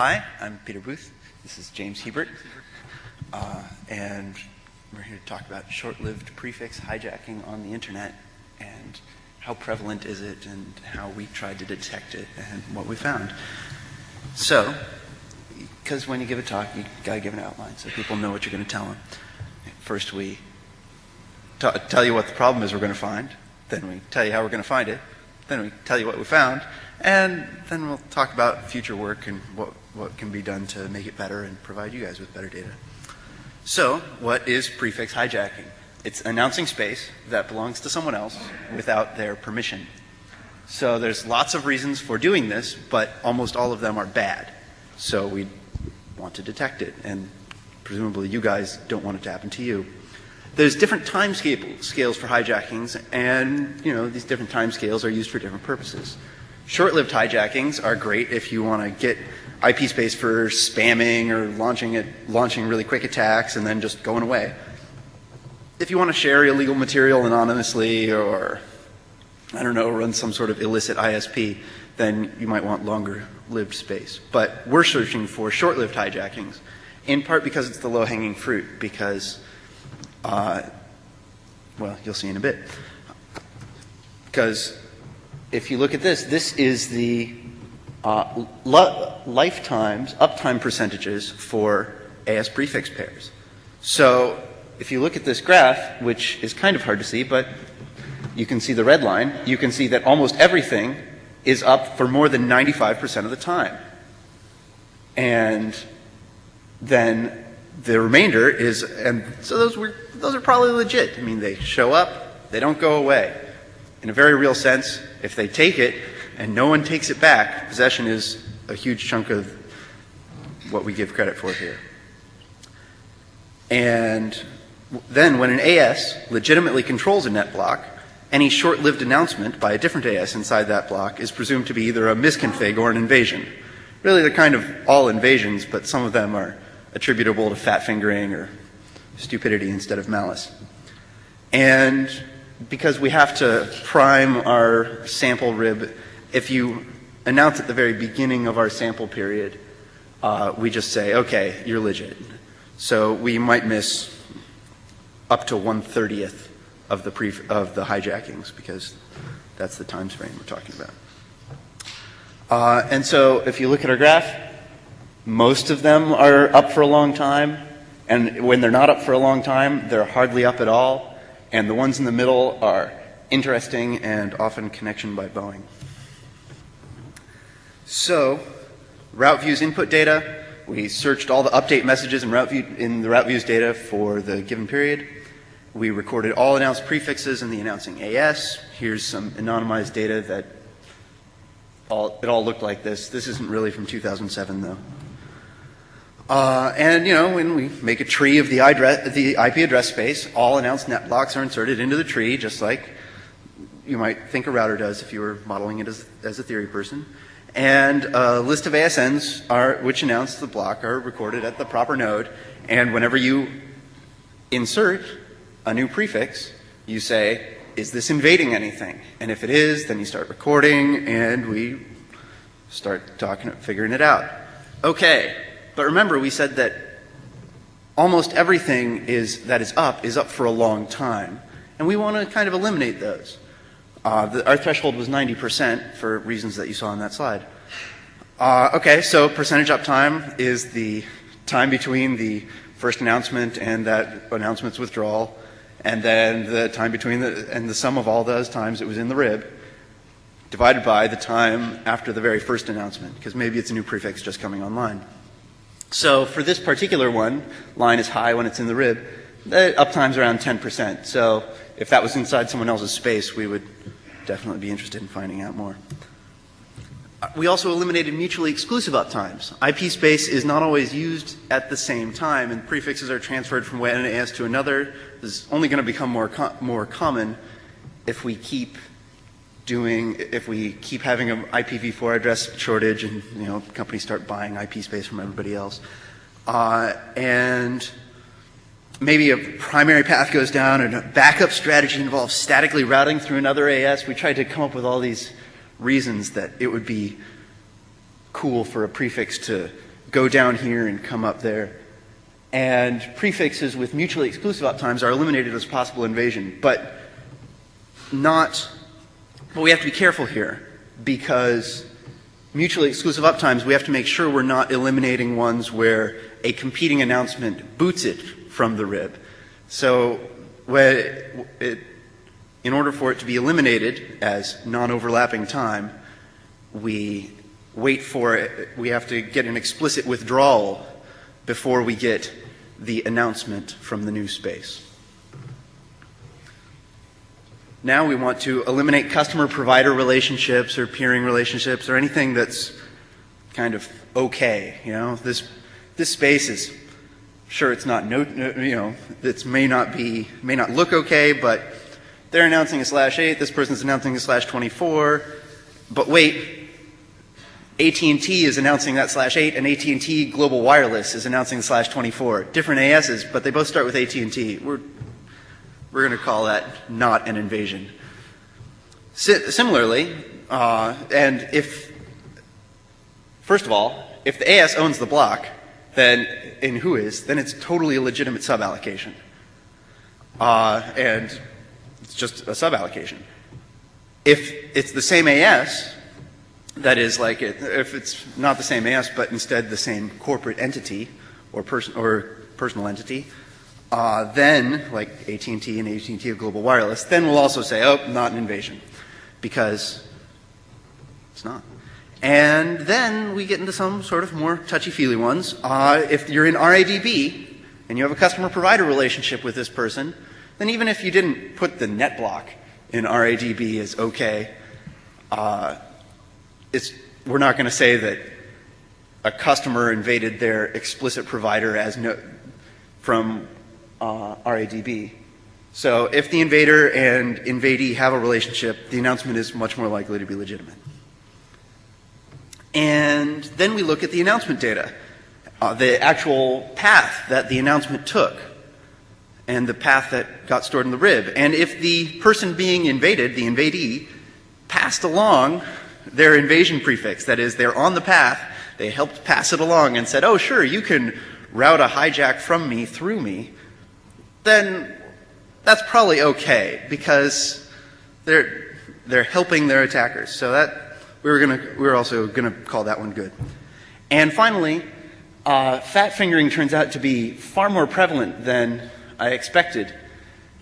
Hi, I'm Peter Boothe. This is James Hiebert. And we're here to talk about short-lived prefix hijacking on the internet and how prevalent is it and how we tried to detect it and what we found. So, because when you give a talk, you got to give an outline so people know what you're going to tell them. First, we tell you what the problem is we're going to find. Then we tell you how we're going to find it. Then we tell you what we found. And then we'll talk about future work and what can be done to make it better and provide you guys with better data. So, what is prefix hijacking? It's announcing space that belongs to someone else without their permission. So there's lots of reasons for doing this, but almost all of them are bad. So we want to detect it, and presumably you guys don't want it to happen to you. There's different time scales for hijackings, and these different time scales are used for different purposes. Short-lived hijackings are great if you want to get IP space for spamming or launching really quick attacks and then just going away. If you want to share illegal material anonymously or, I don't know, run some sort of illicit ISP, then you might want longer-lived space. But we're searching for short-lived hijackings, in part because it's the low-hanging fruit, because, well, you'll see in a bit. Because if you look at this, this is the lifetimes, uptime percentages for AS prefix pairs. So if you look at this graph, which is kind of hard to see, but you can see the red line, you can see that almost everything is up for more than 95% of the time. And then the remainder is, and so those are probably legit. I mean, they show up, they don't go away. In a very real sense, if they take it and no one takes it back, possession is a huge chunk of what we give credit for here. And then when an AS legitimately controls a net block, any short-lived announcement by a different AS inside that block is presumed to be either a misconfig or an invasion. Really, they're kind of all invasions, but some of them are attributable to fat fingering or stupidity instead of malice. And because we have to prime our sample rib, if you announce at the very beginning of our sample period, we just say, okay, you're legit. So we might miss up to 1/30th of the hijackings, because that's the time frame we're talking about. And so if you look at our graph, most of them are up for a long time, and when they're not up for a long time, they're hardly up at all. And the ones in the middle are interesting and often connection by Boeing. So, route views input data. We searched all the update messages in the route views data for the given period. We recorded all announced prefixes in the announcing AS. Here's some anonymized data that it all looked like this. This isn't really from 2007 though. And when we make a tree of the IP address space, all announced net blocks are inserted into the tree, just like you might think a router does if you were modeling it as a theory person. And a list of ASNs which announce the block are recorded at the proper node. And whenever you insert a new prefix, you say, is this invading anything? And if it is, then you start recording, and we start figuring it out. Okay. But remember, we said that almost everything that is up for a long time. And we want to kind of eliminate those. Our threshold was 90% for reasons that you saw on that slide. Okay, so percentage uptime is the time between the first announcement and that announcement's withdrawal, and then the time between and the sum of all those times it was in the rib, divided by the time after the very first announcement, because maybe it's a new prefix just coming online. So for this particular one, line is high when it's in the rib, the uptime's around 10%. So if that was inside someone else's space, we would definitely be interested in finding out more. We also eliminated mutually exclusive uptimes. IP space is not always used at the same time, and prefixes are transferred from one AS to another. This is only going to become more common if we keep having an IPv4 address shortage and companies start buying IP space from everybody else. And maybe a primary path goes down and a backup strategy involves statically routing through another AS. We tried to come up with all these reasons that it would be cool for a prefix to go down here and come up there. And prefixes with mutually exclusive uptimes are eliminated as possible invasion, but we have to be careful here, because mutually exclusive uptimes, we have to make sure we're not eliminating ones where a competing announcement boots it from the rib. So in order for it to be eliminated as non-overlapping time, we wait for it. We have to get an explicit withdrawal before we get the announcement from the new space. Now we want to eliminate customer-provider relationships or peering relationships or anything that's kind of okay. You know, this space is, sure, it's not it may not look okay, but they're announcing a /8. This person's announcing a /24. But wait, AT&T is announcing that /8, and AT&T Global Wireless is announcing the /24. Different ASs, but they both start with AT&T. We're going to call that not an invasion. Similarly, and first of all, if the AS owns the block, then in whois, then it's totally a legitimate suballocation. And it's just a suballocation. If it's the same AS, that is, like, if it's not the same AS, but instead the same corporate entity or personal entity, then, like AT&T and AT&T of Global Wireless, then we'll also say, oh, not an invasion, because it's not. And then we get into some sort of more touchy-feely ones. If you're in RADB and you have a customer-provider relationship with this person, then even if you didn't put the net block in RADB as okay, we're not going to say that a customer invaded their explicit provider from RADB. So if the invader and invadee have a relationship, the announcement is much more likely to be legitimate. And then we look at the announcement data, the actual path that the announcement took, and the path that got stored in the rib. And if the person being invaded, the invadee, passed along their invasion prefix, that is, they're on the path, they helped pass it along and said, oh, sure, you can route a hijack from me through me, then that's probably okay, because they're helping their attackers. So that we're also gonna call that one good. And finally, fat fingering turns out to be far more prevalent than I expected,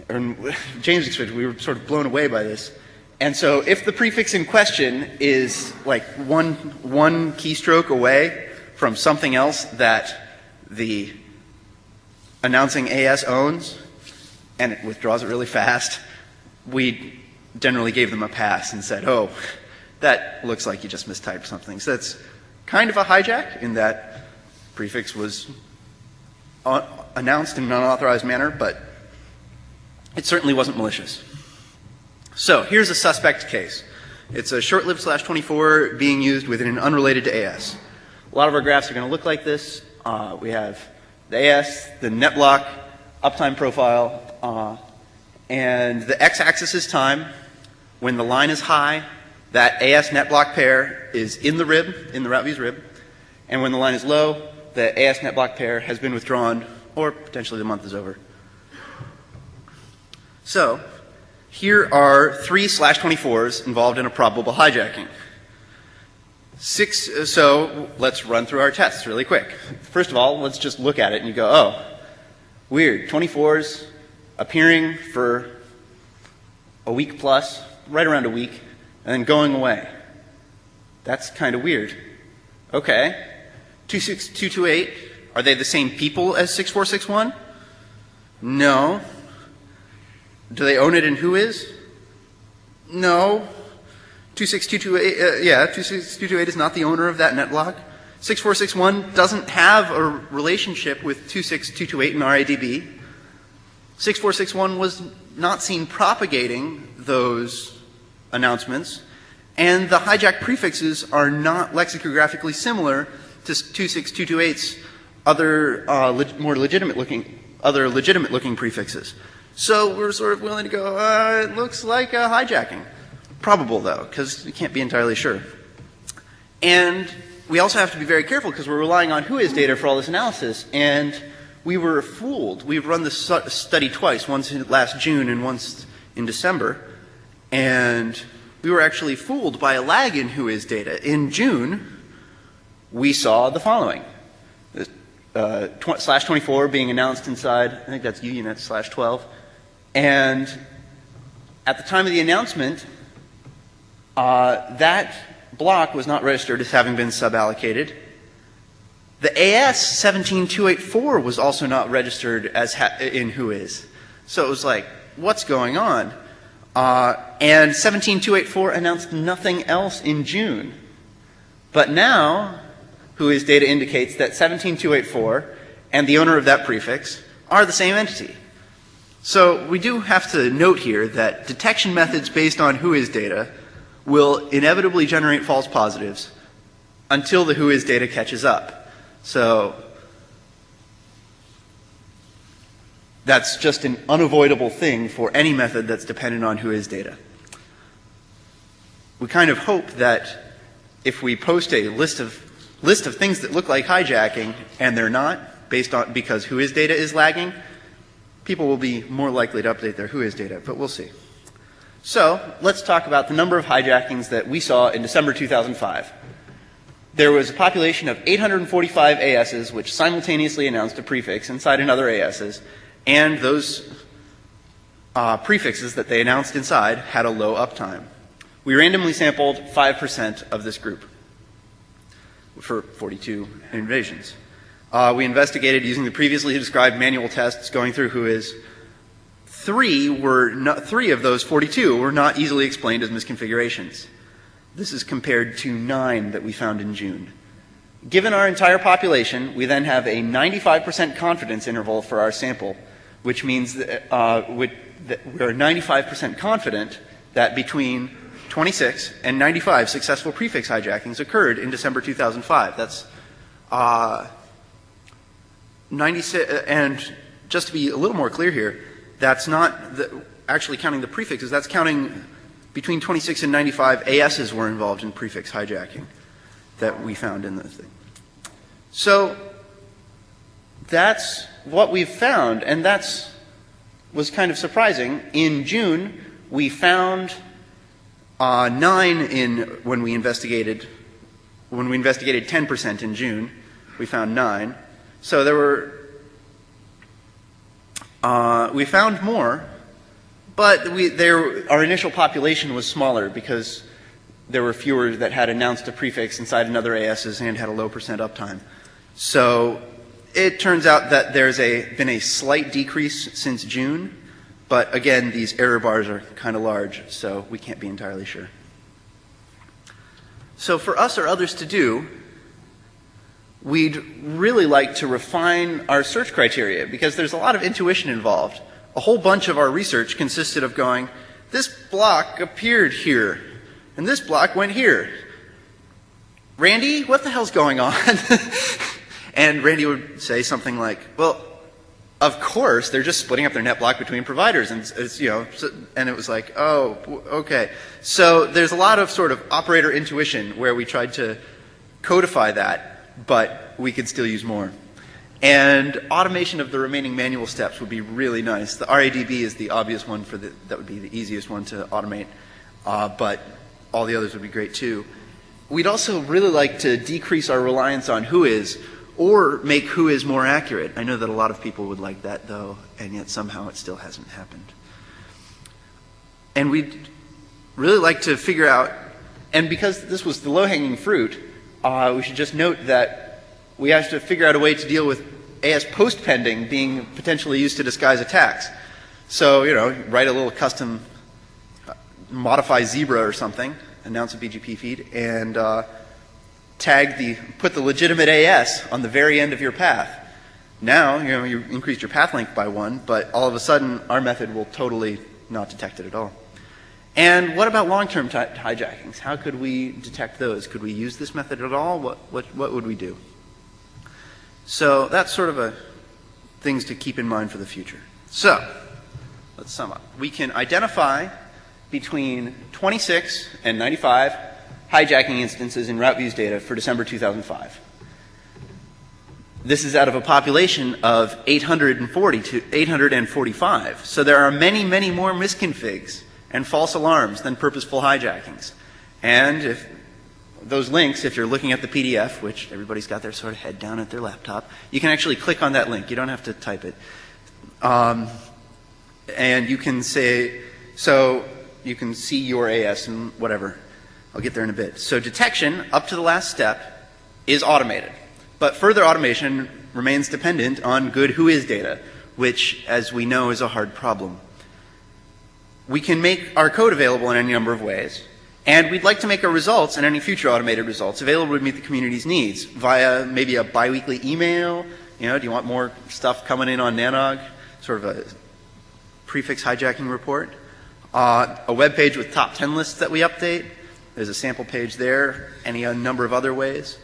or James expected. We were sort of blown away by this. And so if the prefix in question is like one keystroke away from something else that the announcing AS owns, and it withdraws it really fast, we generally gave them a pass and said, oh, that looks like you just mistyped something. So that's kind of a hijack in that prefix was announced in an unauthorized manner, but it certainly wasn't malicious. So here's a suspect case. It's a short-lived /24 being used within an unrelated to AS. A lot of our graphs are going to look like this. We have the AS, the net block, uptime profile, and the x-axis is time. When the line is high, that AS net block pair is in the rib, in the route view's rib. And when the line is low, the AS net block pair has been withdrawn, or potentially the month is over. So here are 3 /24s involved in a probable hijacking. So let's run through our tests really quick. First of all, let's just look at it and you go, oh, weird. 24s appearing for a week plus, right around a week, and then going away. That's kind of weird. Okay. 26228, are they the same people as 6461? No. Do they own it in whois? No. 26228, 26228 is not the owner of that net block. 6461 doesn't have a relationship with 26228 in RADB. 6461 was not seen propagating those announcements, and the hijack prefixes are not lexicographically similar to 26228's other more legitimate looking prefixes. So we're sort of willing to go, it looks like a hijacking. Probable though, because we can't be entirely sure. And we also have to be very careful because we're relying on whois data for all this analysis. And we were fooled. We've run this study twice, once last June and once in December. And we were actually fooled by a lag in whois data. In June, we saw the following. Slash 24 being announced inside, I think that's UUnit slash 12. And at the time of the announcement, that block was not registered as having been suballocated. The AS 17284 was also not registered as in whois. So it was like, what's going on? And 17284 announced nothing else in June. But now, whois data indicates that 17284 and the owner of that prefix are the same entity. So we do have to note here that detection methods based on whois data will inevitably generate false positives until the whois data catches up. So that's just an unavoidable thing for any method that's dependent on whois data. We kind of hope that if we post a list of things that look like hijacking and they're not, because whois data is lagging, people will be more likely to update their whois data, but we'll see. So let's talk about the number of hijackings that we saw in December 2005. There was a population of 845 ASs which simultaneously announced a prefix inside another ASs, and those prefixes that they announced inside had a low uptime. We randomly sampled 5% of this group for 42 invasions. We investigated using the previously described manual tests going through whois. Three of those 42 were not easily explained as misconfigurations. This is compared to 9 that we found in June. Given our entire population, we then have a 95% confidence interval for our sample, which means that we're 95% confident that between 26 and 95 successful prefix hijackings occurred in December 2005. That's 96, and just to be a little more clear here, that's not actually counting the prefixes, that's counting between 26 and 95 ASs were involved in prefix hijacking that we found in the thing. So that's what we've found, and was kind of surprising. In June, we found 9 when we investigated 10% in June, we found 9. So there were, we found more, but our initial population was smaller because there were fewer that had announced a prefix inside another ASs and had a low percent uptime. So it turns out that there's been a slight decrease since June, but again, these error bars are kind of large, so we can't be entirely sure. So for us or others to do, we'd really like to refine our search criteria because there's a lot of intuition involved. A whole bunch of our research consisted of going, this block appeared here, and this block went here. Randy, what the hell's going on? And Randy would say something like, well, of course, they're just splitting up their net block between providers, and it's, and it was like, oh, okay. So there's a lot of sort of operator intuition where we tried to codify that, but we could still use more. And automation of the remaining manual steps would be really nice. The RADB is the obvious one that would be the easiest one to automate, but all the others would be great too. We'd also really like to decrease our reliance on whois, or make whois more accurate. I know that a lot of people would like that though, and yet somehow it still hasn't happened. And we'd really like to figure out, and because this was the low-hanging fruit, we should just note that we have to figure out a way to deal with AS post-pending being potentially used to disguise attacks. So, write a little custom modify zebra or something, announce a BGP feed, and put the legitimate AS on the very end of your path. Now, you increased your path length by 1, but all of a sudden, our method will totally not detect it at all. And what about long-term hijackings? How could we detect those? Could we use this method at all? What would we do? So that's sort of things to keep in mind for the future. So let's sum up. We can identify between 26 and 95 hijacking instances in route views data for December 2005. This is out of a population of 840 to 845. So there are many, many more misconfigs and false alarms than purposeful hijackings. And if those links, if you're looking at the PDF, which everybody's got their sort of head down at their laptop, you can actually click on that link. You don't have to type it. And you can say, so you can see your AS and whatever. I'll get there in a bit. So detection, up to the last step, is automated. But further automation remains dependent on good who-is data, which, as we know, is a hard problem. We can make our code available in any number of ways, and we'd like to make our results and any future automated results available to meet the community's needs via maybe a biweekly email. You know, do you want more stuff coming in on NANOG? Sort of a prefix hijacking report. A web page with top 10 lists that we update. There's a sample page there. Any number of other ways.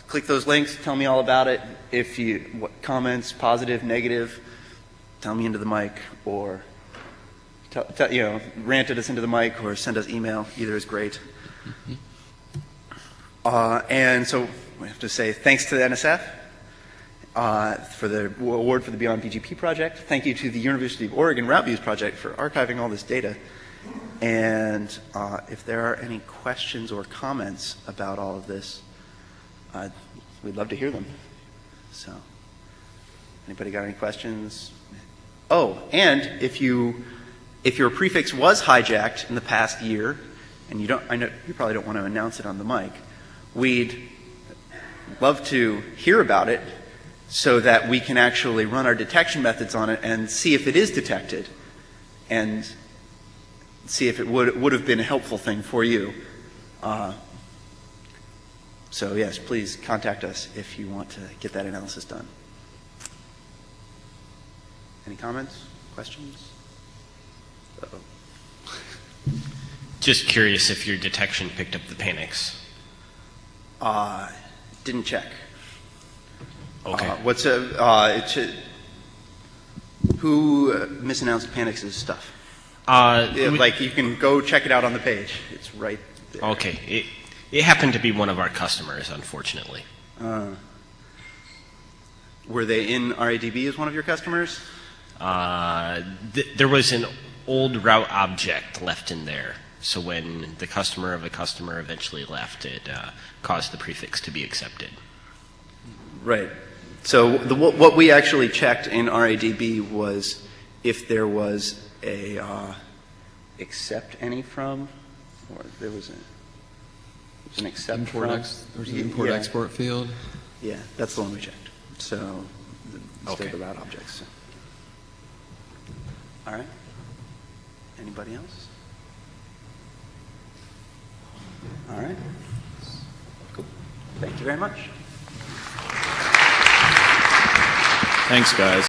Click those links, tell me all about it. If you, what comments, positive, negative, tell me into the mic, or you know, rant at us into the mic, or send us email. Either is great. And so we have to say thanks to the NSF for the award for the Beyond BGP project. Thank you to the University of Oregon Route Views project for archiving all this data. And if there are any questions or comments about all of this, we'd love to hear them. So, anybody got any questions? Oh, and if your prefix was hijacked in the past year, and I know you probably don't want to announce it on the mic, we'd love to hear about it so that we can actually run our detection methods on it and see if it is detected, and see if it would have been a helpful thing for you. So yes, please contact us if you want to get that analysis done. Any comments, questions? Uh-oh. Just curious if your detection picked up the panics. Didn't check. Okay. Who misannounced panics' stuff? Like you can go check it out on the page. It's right there. Okay. It happened to be one of our customers, unfortunately. Were they in RADB as one of your customers? There was an old route object left in there. So when the customer of a customer eventually left, it caused the prefix to be accepted. Right. So what we actually checked in RADB was if there was a accept any from, or there was an accept import from. There's an import-export field. Yeah, that's the one we checked. So instead Okay. of the route objects. So. All right. Anybody else? All right. Cool. Thank you very much. Thanks, guys.